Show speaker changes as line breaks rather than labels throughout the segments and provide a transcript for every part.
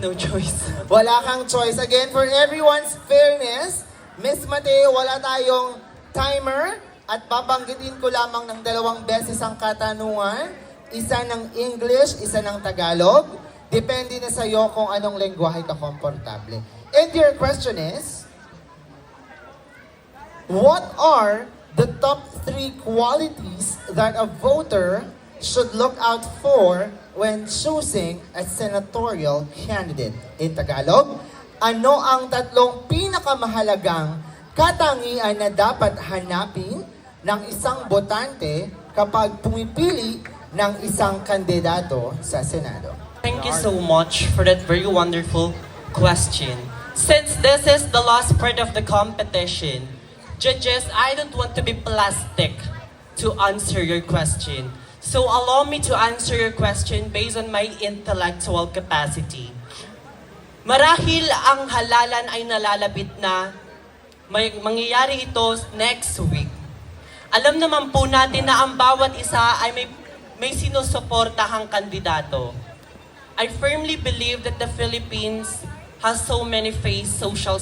No choice.
Wala kang choice. Again, for everyone's fairness, Miss Mateo, wala tayong timer at babanggitin ko lamang ng 2 beses ang katanungan. Isa ng English, isa ng Tagalog. Depende na sa'yo kung anong lengguwahe ka komportable. And your question is, what are the top 3 qualities that a voter should look out for when choosing a senatorial candidate? In Tagalog, ano ang 3 pinakamahalagang katangian na dapat hanapin ng isang botante kapag pumipili ng isang kandidato sa Senado?
Thank you so much for that very wonderful question. Since this is the last part of the competition, judges, I don't want to be plastic to answer your question. So allow me to answer your question based on my intellectual capacity. Marahil ang halalan ay nalalapit na, may mangyayari ito next week. Alam naman po natin na ang bawat isa ay may sinusuportahang kandidato. I firmly believe that the Philippines has so many faced social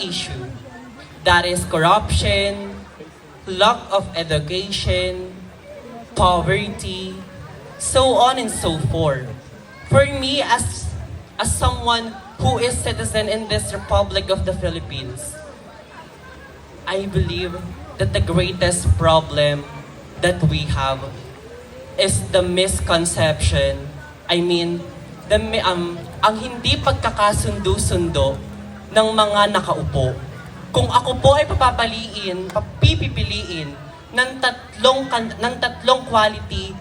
issue. That is corruption, lack of education, poverty, so on and so forth. For me, as someone who is citizen in this Republic of the Philippines, I believe that the greatest problem that we have is the misconception. I mean, ang hindi pagkakasundo-sundo ng mga nakaupo. Kung ako po ay pipipiliin ng tatlong quality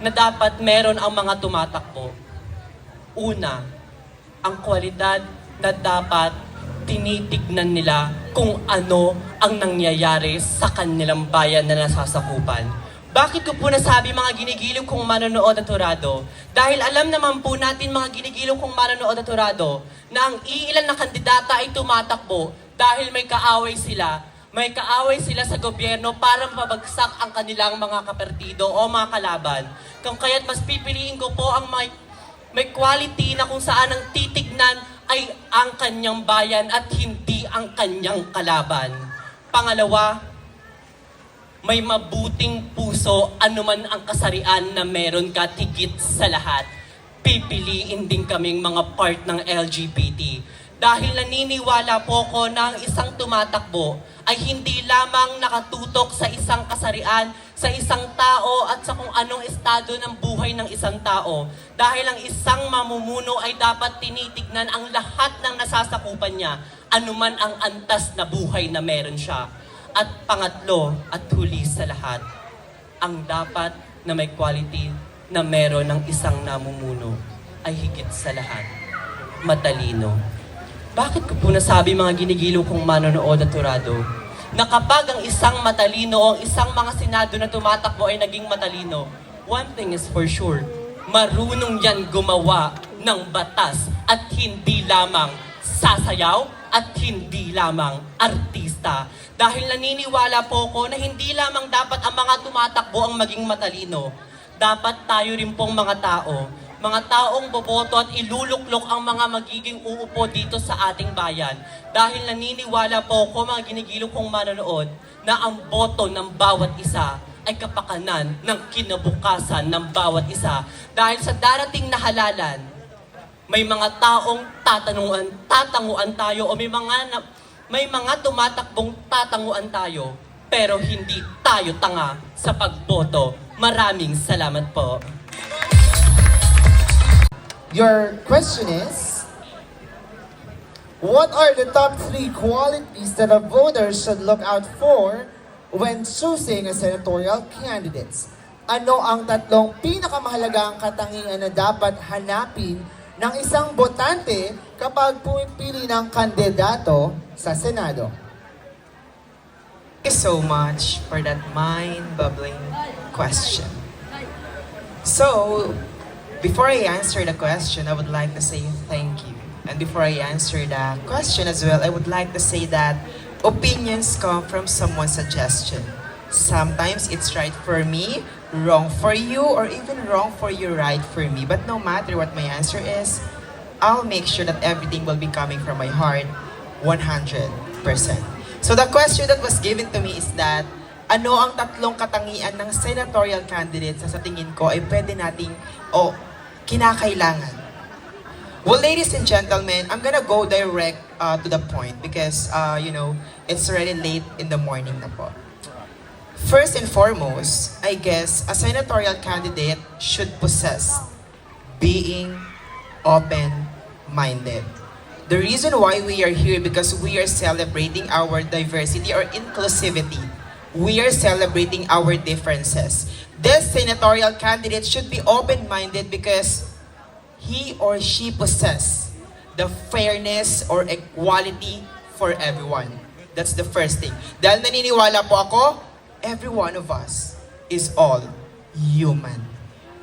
na dapat meron ang mga tumatakbo. Una, ang kwalidad na dapat tinitignan nila kung ano ang nangyayari sa kanilang bayan na nasasakupan. Bakit ko po nasabi mga ginigiliw kong manonood at turado? Dahil alam naman po natin mga ginigiliw kong manonood at turado na ang iilan na kandidata ay tumatakbo dahil may kaaway sila. May kaaway sila sa gobyerno para mapabagsak ang kanilang mga kapertido o mga kalaban. Kung kaya't mas pipiliin ko po ang may quality na kung saan ang titignan ay ang kanyang bayan at hindi ang kanyang kalaban. Pangalawa, may mabuting puso anuman ang kasarian na meron ka higit sa lahat. Pipiliin din kaming mga part ng LGBT. Dahil naniniwala po ko na ang isang tumatakbo ay hindi lamang nakatutok sa isang kasarian, sa isang tao at sa kung anong estado ng buhay ng isang tao. Dahil ang isang mamumuno ay dapat tinitignan ang lahat ng nasasakupan niya, anuman ang antas na buhay na meron siya. At pangatlo at huli sa lahat, ang dapat na may quality na meron ng isang namumuno ay higit sa lahat, matalino. Bakit ko po nasabi mga ginigiliw kong manonood at turado, na kapag ang isang matalino o ang isang mga senado na tumatakbo ay naging matalino, one thing is for sure, marunong yan gumawa ng batas at hindi lamang sasayaw at hindi lamang artista. Dahil naniniwala po ko na hindi lamang dapat ang mga tumatakbo ang maging matalino. Dapat tayo rin pong mga taong boboto at iluluklok ang mga magiging uupo dito sa ating bayan. Dahil naniniwala po ko mga ginigiliw kong manonood na ang boto ng bawat isa ay kapakanan ng kinabukasan ng bawat isa. Dahil sa darating na halalan, may mga taong tatanguan tayo o may mga tumatakbong tatanguan tayo, pero hindi tayo tanga sa pagboto. Maraming salamat po.
Your question is, what are the top 3 qualities that a voter should look out for when choosing a senatorial candidates? Ano ang 3 pinakamahalagang katangian na dapat hanapin ng isang botante kapag pumipili ng kandidato sa Senado?
Thank you so much for that mind-bubbling question. So, before I answer the question, I would like to say thank you. And before I answer the question as well, I would like to say that opinions come from someone's suggestion. Sometimes it's right for me, wrong for you, or even wrong for you, right for me. But no matter what my answer is, I'll make sure that everything will be coming from my heart 100%. So the question that was given to me is that, ano ang tatlong katangian ng senatorial candidate sa tingin ko ay pwede nating kinakailangan? Well, ladies and gentlemen, I'm gonna go direct to the point because, it's already late in the morning na po. First and foremost, I guess, a senatorial candidate should possess being open-minded. The reason why we are here because we are celebrating our diversity or inclusivity. We are celebrating our differences. This senatorial candidate should be open-minded because he or she possess the fairness or equality for everyone. That's the first thing. Dahil naniniwala po ako, every one of us is all human.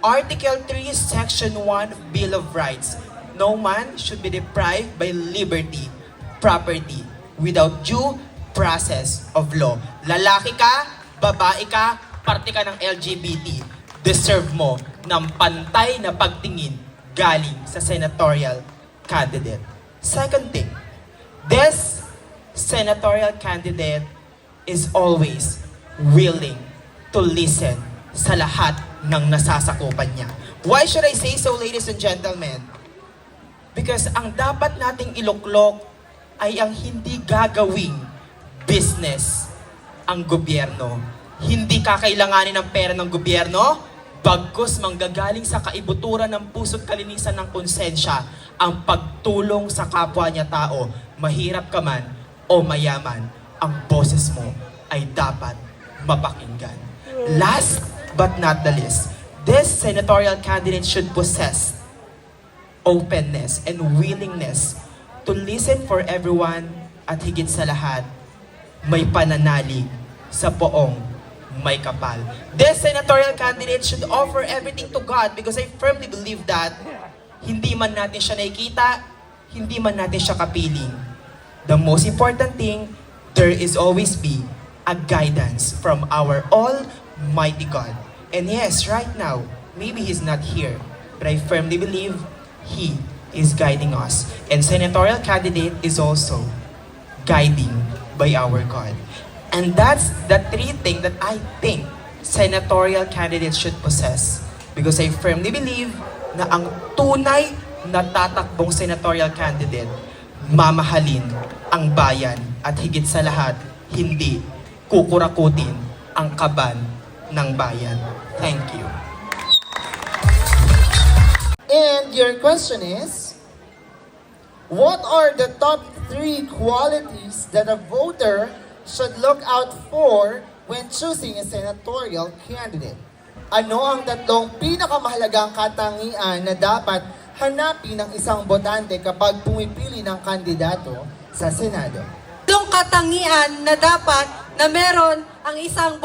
Article 3, Section 1, Bill of Rights. No man should be deprived by liberty, property, without due process of law. Lalaki ka, babae ka, parte ka ng LGBT. Deserve mo ng pantay na pagtingin galing sa senatorial candidate. Second thing, this senatorial candidate is always willing to listen sa lahat ng nasasakupan niya. Why should I say so, ladies and gentlemen? Because ang dapat nating iluklok ay ang hindi gagawing business ang gobyerno. Hindi kakailanganin ng pera ng gobyerno, bagkus manggagaling sa kaibuturan ng puso't kalinisan ng konsensya ang pagtulong sa kapwa niya tao. Mahirap ka man o mayaman, ang boses mo ay dapat mapakinggan. Last but not the least, this senatorial candidate should possess openness and willingness to listen for everyone at higit sa lahat, may pananalig sa poong may kapal. This senatorial candidate should offer everything to God because I firmly believe that hindi man natin siya nakikita, hindi man natin siya kapiling. The most important thing, there is always be a guidance from our Almighty God. And yes, right now, maybe He's not here, but I firmly believe He is guiding us. And senatorial candidate is also guiding by our God. And that's the three things that I think senatorial candidates should possess. Because I firmly believe na ang tunay na tatakbong senatorial candidate, mamahalin ang bayan at higit sa lahat, hindi kukurakutin ang kaban ng bayan. Thank you.
And your question is, what are the top 3 qualities that a voter should look out for when choosing a senatorial candidate? Ano ang tatlong pinakamahalagang katangian na dapat hanapin ng isang botante kapag pumipili ng kandidato sa Senado?
Tatlong katangian na dapat na meron ang isang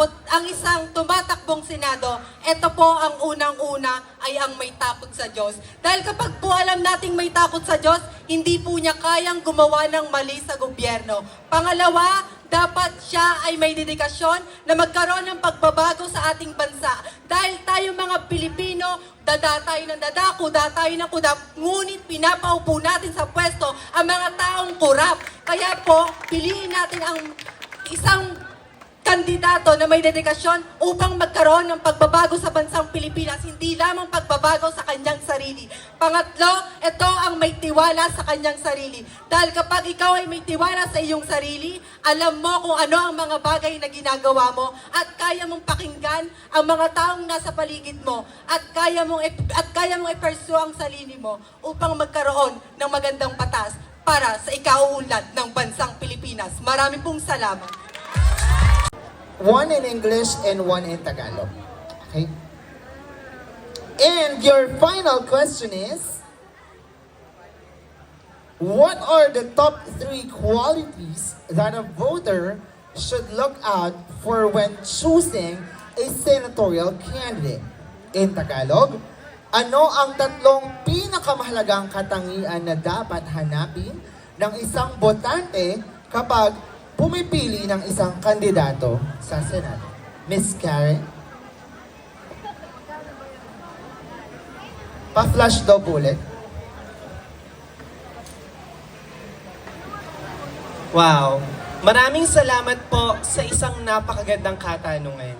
tumatakbong Senado, ito po ang unang-una ay ang may takot sa Diyos. Dahil kapag po alam nating may takot sa Diyos, hindi po niya kayang gumawa ng mali sa gobyerno. Pangalawa, dapat siya ay may dedikasyon na magkaroon ng pagbabago sa ating bansa. Dahil tayo mga Pilipino, dada tayo ng dadako, dada tayo ng kudap, ngunit pinapaupo natin sa pwesto ang mga taong kurap. Kaya po, piliin natin ang isang kandidato na may dedikasyon upang magkaroon ng pagbabago sa bansang Pilipinas, hindi lamang pagbabago sa kanyang sarili. Pangatlo, ito ang may tiwala sa kanyang sarili. Dahil kapag ikaw ay may tiwala sa iyong sarili, alam mo kung ano ang mga bagay na ginagawa mo at kaya mong pakinggan ang mga taong nasa paligid mo at kaya mong i-pursue ang sarili mo upang magkaroon ng magandang batas para sa ikauunlad ng bansang Pilipinas. Marami pong salamat.
One in English and one in Tagalog. Okay? And your final question is, what are the top 3 qualities that a voter should look out for when choosing a senatorial candidate? In Tagalog, ano ang tatlong pinakamahalagang katangian na dapat hanapin ng isang botante kapag pumipili ng isang kandidato sa Senado? Miss Karen? Pa-flash daw bullet.
Wow. Maraming salamat po sa isang napakagandang katanungan.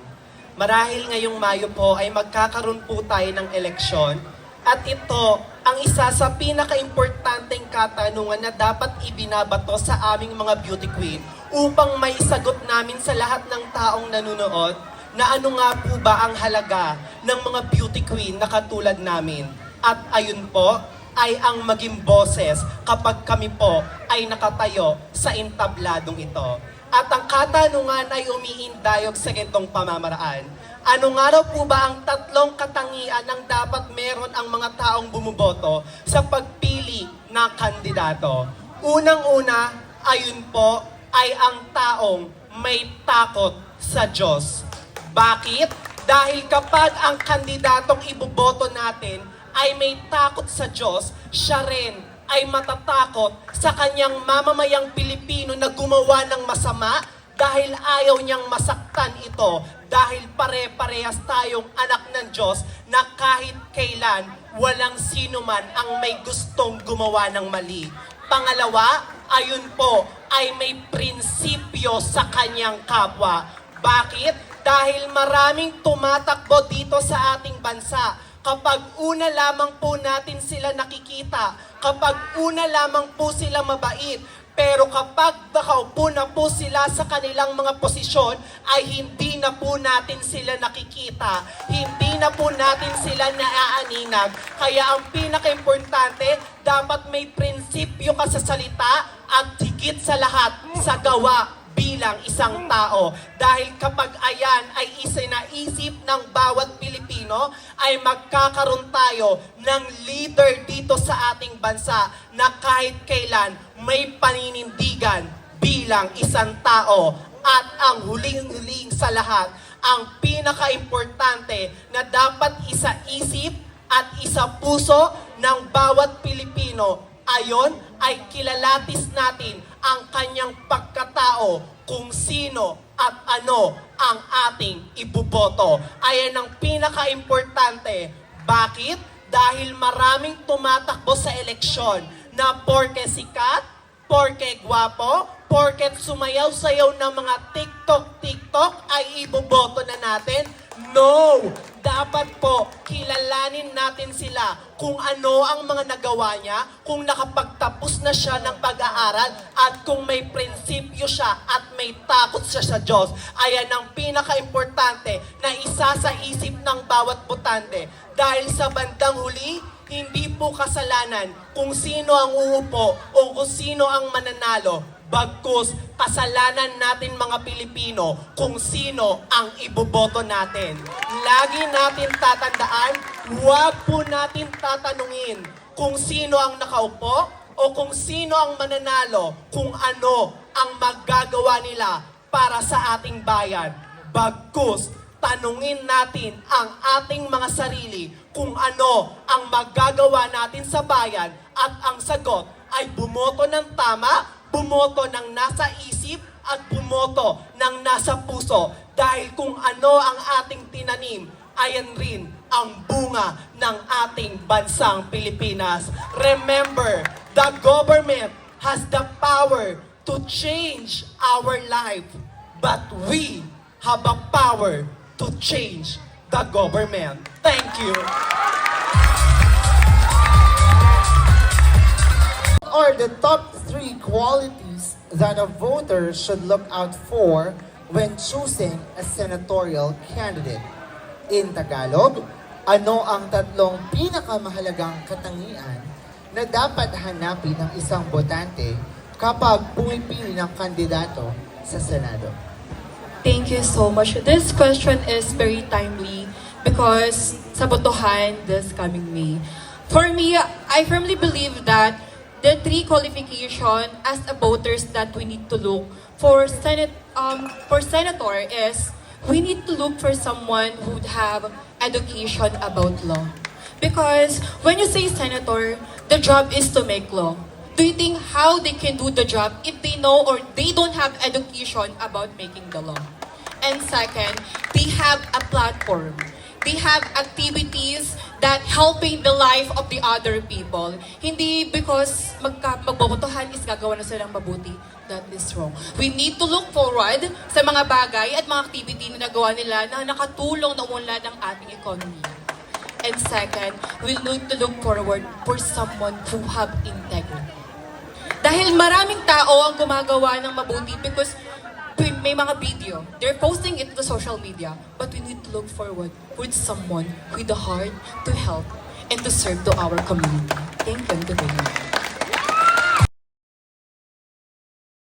Marahil ngayong Mayo po ay magkakaroon po tayo ng eleksyon at ito ang isa sa pinaka-importanteng katanungan na dapat ibinabato sa aming mga beauty queen upang may sagot namin sa lahat ng taong nanonood na ano nga po ba ang halaga ng mga beauty queen na katulad namin. At ayun po, ay ang maging boses kapag kami po ay nakatayo sa intabladong ito. At ang katanungan ay umiindayog sa ganitong pamamaraan. Ano nga raw po ba ang 3 katangian ng dapat meron ang mga taong bumuboto sa pagpili ng kandidato? Unang-una, ayun po, ay ang taong may takot sa Diyos. Bakit? Dahil kapag ang kandidatong iboboto natin ay may takot sa Diyos, siya rin ay matatakot sa kanyang mamamayang Pilipino na gumawa ng masama dahil ayaw niyang masaktan ito dahil pare-parehas tayong anak ng Diyos na kahit kailan walang sino man ang may gustong gumawa ng mali. Pangalawa, ayun po ay may prinsipyo sa kanyang kapwa. Bakit? Dahil maraming tumatakbo dito sa ating bansa. Kapag una lamang po natin sila nakikita, kapag una lamang po sila mabait, pero kapag nakaupo na po sila sa kanilang mga posisyon, ay hindi na po natin sila nakikita, hindi na po natin sila naaaninag. Kaya ang pinaka-importante, dapat may prinsipyo ka sa salita at higit sa lahat sa gawa bilang isang tao. Dahil kapag ayan ay isinaisip ng bawat Pilipino, ay magkakaroon tayo ng leader dito sa ating bansa na kahit kailan may paninindigan bilang isang tao. At ang huling-huling sa lahat, ang pinaka-importante na dapat isa-isip at isa-puso ng bawat Pilipino, ayon ay kilalatis natin ang kanyang pagkatao kung sino at ano ang ating ibuboto. Ayan ang pinaka-importante. Bakit? Dahil maraming tumatakbo sa eleksyon na porke sikat, porke gwapo, porke sumayaw-sayaw ng mga TikTok ay iboboto na natin. No! Dapat po, kilalanin natin sila kung ano ang mga nagawa niya, kung nakapagtapos na siya ng pag-aaral, at kung may prinsipyo siya at may takot siya sa Diyos. Ayan ang pinaka-importante na isa sa isip ng bawat botante. Dahil sa bandang huli, hindi po kasalanan kung sino ang uupo o kung sino ang mananalo. Bagkus, kasalanan natin mga Pilipino kung sino ang iboboto natin. Lagi natin tatandaan, huwag po natin tatanungin kung sino ang nakaupo o kung sino ang mananalo, kung ano ang magagawa nila para sa ating bayan. Bagkus, tanungin natin ang ating mga sarili kung ano ang magagawa natin sa bayan, at ang sagot ay bumoto ng tama, bumoto ng nasa isip, at bumoto ng nasa puso. Dahil kung ano ang ating tinanim, ayan rin ang bunga ng ating bansang Pilipinas. Remember, the government has the power to change our life, but we have a power to change the government. Thank you.
Are the top 3 qualities that a voter should look out for when choosing a senatorial candidate? In Tagalog, ano ang 3 pinakamahalagang katangian na dapat hanapin ng isang botante kapag pumipili ng kandidato sa Senado?
Thank you so much. This question is very timely because sa botohan this coming May. For me, I firmly believe that the 3 qualification as a voters that we need to look for senator is we need to look for someone who would have education about law. Because when you say senator, the job is to make law. Do you think how they can do the job if they know or they don't have education about making the law? And second, they have a platform. they have activities that helping the life of the other people. Hindi because magbobotohan is gagawa na silang mabuti. That is wrong. We need to look forward sa mga bagay at mga activity na nagawa nila na nakatulong na umunlad ng ating economy. And second, we need to look forward for someone who have integrity. Dahil maraming tao ang gumagawa ng mabuti because may mga video. They're posting it to social media. But we need to look forward with someone with the heart to help and to serve to our community. Thank you. And good evening.